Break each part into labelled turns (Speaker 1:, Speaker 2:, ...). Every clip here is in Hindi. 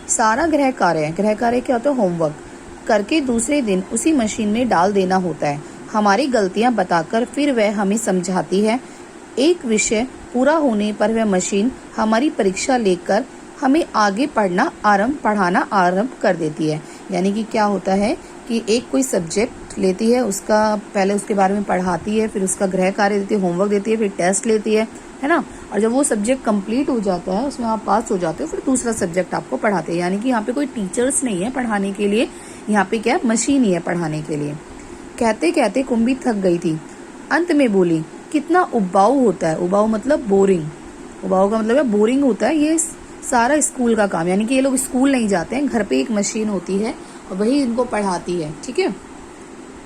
Speaker 1: सारा गृह कार्य क्या होता है, होमवर्क करके दूसरे दिन उसी मशीन में डाल देना होता है। हमारी गलतियां बताकर फिर वह हमें समझाती है। एक विषय पूरा होने पर वह मशीन हमारी परीक्षा लेकर हमें आगे पढ़ाना आरंभ कर देती है। यानी कि क्या होता है कि एक कोई सब्जेक्ट लेती है, उसका पहले उसके बारे में पढ़ाती है, फिर उसका गृह कार्य देती है, होमवर्क देती है, फिर टेस्ट लेती है ना। और जब वो सब्जेक्ट कंप्लीट हो जाता है, उसमें आप पास हो जाते हो, फिर दूसरा सब्जेक्ट आपको पढ़ाते हैं। यानी कि यहाँ पे कोई टीचर्स नहीं है पढ़ाने के लिए, यहाँ पे क्या है, मशीन ही है पढ़ाने के लिए। कहते कहते कुंभी थक गई थी। अंत में बोली, कितना उबाऊ होता है। उबाऊ मतलब बोरिंग, उबाऊ का मतलब है बोरिंग होता है ये सारा स्कूल का काम। यानी कि ये लोग स्कूल नहीं जाते हैं, घर पे एक मशीन होती है और वही इनको पढ़ाती है। ठीक है।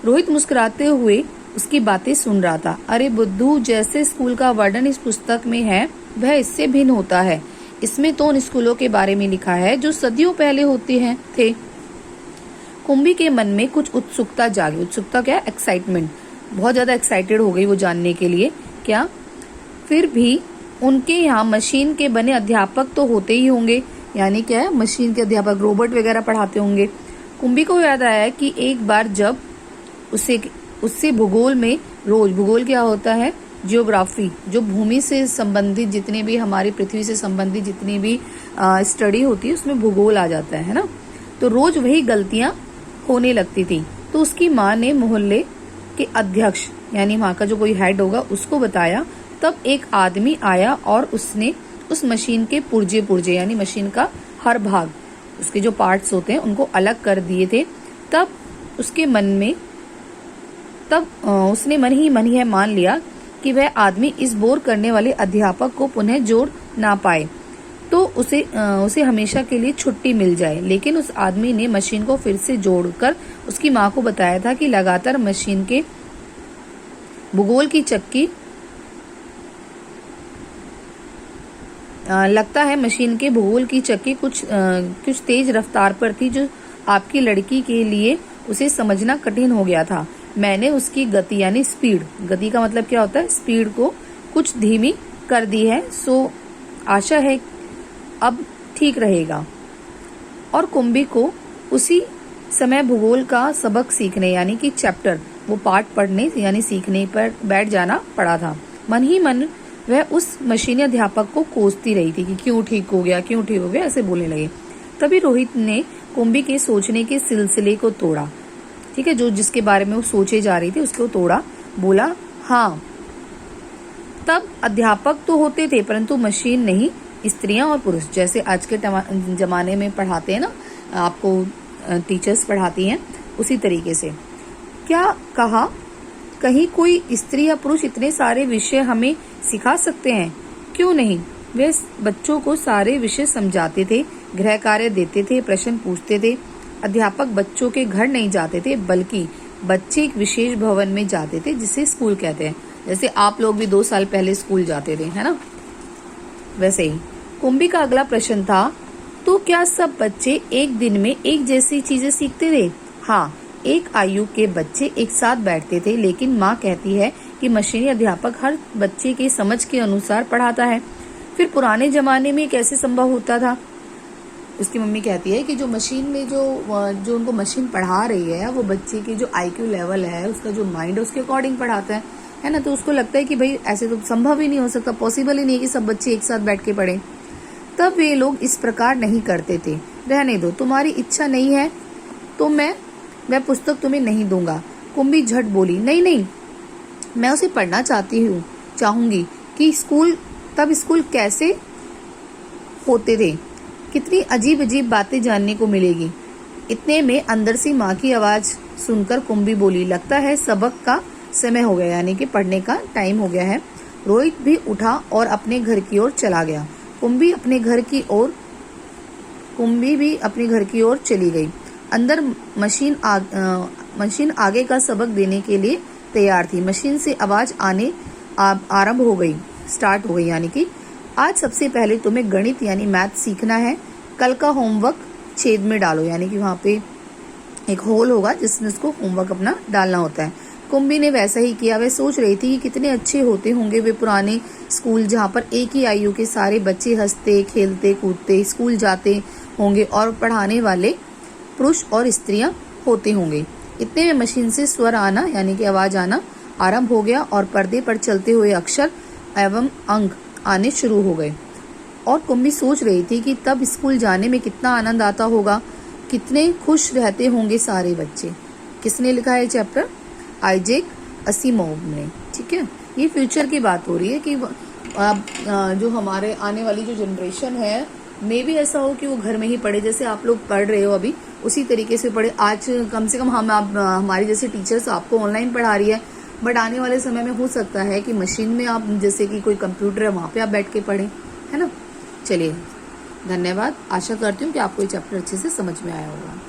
Speaker 1: रोहित मुस्कुराते हुए उसकी बातें सुन रहा था। अरे बुद्धू, जैसे स्कूल का वर्णन इस पुस्तक में है वह इससे भिन्न होता है। इसमें तो उन स्कूलों के बारे में लिखा है जो सदियों पहले होते थे। कुंभी के मन में कुछ उत्सुकता जागी। उत्सुकता क्या है, एक्साइटमेंट। बहुत ज्यादा एक्साइटेड हो गई वो जानने के लिए। क्या फिर भी उनके यहाँ मशीन के बने अध्यापक तो होते ही होंगे। यानी क्या है, मशीन के अध्यापक रोबोट वगैरह पढ़ाते होंगे। कुंभी को याद आया कि एक बार जब उससे भूगोल में रोज, भूगोल क्या होता है, जियोग्राफी, जो भूमि से संबंधित जितने भी, हमारी पृथ्वी से संबंधित जितनी भी स्टडी होती है उसमें भूगोल आ जाता है ना। तो रोज वही गलतियां होने लगती थी। तो उसकी माँ ने मोहल्ले के अध्यक्ष यानी वहाँ का जो कोई हेड होगा उसको बताया। तब एक आदमी आया और उसने उस मशीन के पुर्जे यानी मशीन का हर भाग, उसके जो पार्ट्स होते हैं उनको अलग कर दिए थे। तब उसने मन ही मान लिया कि वह आदमी इस बोर करने वाले अध्यापक को पुनः जोड़ ना पाए तो उसे हमेशा के लिए छुट्टी मिल जाए। लेकिन उस आदमी ने मशीन को फिर से जोड़कर उसकी माँ को बताया था कि लगातार मशीन के भूगोल की चक्की लगता है मशीन के भूगोल की चक्की कुछ तेज रफ्तार पर थी, जो आपकी लड़की के लिए उसे समझना कठिन हो गया था। मैंने उसकी गति यानी स्पीड, गति का मतलब क्या होता है, स्पीड को कुछ धीमी कर दी है। सो आशा है अब ठीक रहेगा। और कुंभी को उसी समय भूगोल का सबक सीखने यानी कि चैप्टर, वो पार्ट पढ़ने यानी सीखने पर बैठ जाना पड़ा था। मन ही मन वह उस मशीनी अध्यापक को कोसती रही थी कि क्यों ठीक हो गया, ऐसे बोलने लगे। तभी रोहित ने कुंभी के सोचने के सिलसिले को तोड़ा। ठीक है, जो जिसके बारे में वो सोचे जा रही थी उसको तोड़ा। बोला, हाँ, तब अध्यापक तो होते थे परंतु मशीन नहीं, स्त्रियां और पुरुष। जैसे आज के जमाने में पढ़ाते हैं ना, आपको टीचर्स पढ़ाती हैं, उसी तरीके से। क्या कहा, कहीं कोई स्त्री या पुरुष इतने सारे विषय हमें सिखा सकते हैं? क्यों नहीं। वे बच्चों को सारे विषय समझाते थे, गृह कार्य देते थे, प्रश्न पूछते थे। अध्यापक बच्चों के घर नहीं जाते थे, बल्कि बच्चे एक विशेष भवन में जाते थे जिसे स्कूल कहते हैं। जैसे आप लोग भी 2 साल पहले स्कूल जाते थे, है ना, वैसे ही। कुंभी का अगला प्रश्न था, तो क्या सब बच्चे एक दिन में एक जैसी चीजें सीखते थे? हाँ, एक आयु के बच्चे एक साथ बैठते थे, लेकिन माँ कहती है कि मशीनी अध्यापक हर बच्चे के समझ के अनुसार पढ़ाता है। फिर पुराने जमाने में कैसे संभव होता था? उसकी मम्मी कहती है कि जो मशीन में जो उनको मशीन पढ़ा रही है, वो बच्चे की जो IQ लेवल है, उसका जो माइंड है, उसके अकॉर्डिंग पढ़ाता है ना। तो उसको लगता है कि भाई ऐसे तो संभव ही नहीं हो सकता, पॉसिबल ही नहीं है कि सब बच्चे एक साथ बैठ के पढ़े। तब वे लोग इस प्रकार नहीं करते थे। रहने दो, तुम्हारी इच्छा नहीं है तो मैं वह पुस्तक तुम्हें नहीं दूंगा। कुंभी झट बोली, नहीं, मैं उसे पढ़ना चाहूंगी कि स्कूल कैसे होते थे, कितनी अजीब अजीब बातें जानने को मिलेगी। इतने में अंदर से माँ की आवाज सुनकर कुंभी बोली, लगता है सबक का समय हो गया, यानी कि पढ़ने का टाइम हो गया है। रोहित भी उठा और अपने घर की ओर चला गया। कुंभी भी अपने घर की ओर चली गई। अंदर मशीन आगे का सबक देने के लिए तैयार थी। मशीन से आवाज आने आरंभ हो गई, स्टार्ट हो गई, यानी कि आज सबसे पहले तुम्हें गणित यानी मैथ सीखना है। कल का होमवर्क छेद में डालो, यानी कि वहाँ पे एक होल होगा जिसमें उसको होमवर्क अपना डालना होता है। कुंभी ने वैसा ही किया। वह सोच रही थी कि कितने अच्छे होते होंगे वे पुराने स्कूल, जहाँ पर एक ही आयु के सारे बच्चे हंसते खेलते कूदते स्कूल जाते होंगे और पढ़ाने वाले पुरुष और स्त्रियां होते होंगे। इतने में मशीन से स्वर आना यानी कि आवाज आना आरंभ हो गया और पर्दे पर चलते हुए अक्षर एवं अंक आने शुरू हो गए। और कुम्मी सोच रही थी कि तब स्कूल जाने में कितना आनंद आता होगा, कितने खुश रहते होंगे सारे बच्चे। किसने लिखा है चैप्टर? आइजैक असिमोव ने। ठीक है, ये फ्यूचर की बात हो रही है कि जो हमारे आने वाली जो जनरेशन है मे भी ऐसा हो कि वो घर में ही पढ़े, जैसे आप लोग पढ़ रहे हो अभी उसी तरीके से पढ़े। आज कम से कम हमारे जैसे टीचर्स आपको ऑनलाइन पढ़ा रही है, बट आने वाले समय में हो सकता है कि मशीन में आप जैसे कि कोई कंप्यूटर है वहां पे आप बैठ के पढ़ें, है ना। चलिए, धन्यवाद। आशा करती हूँ कि आपको ये चैप्टर अच्छे से समझ में आया होगा।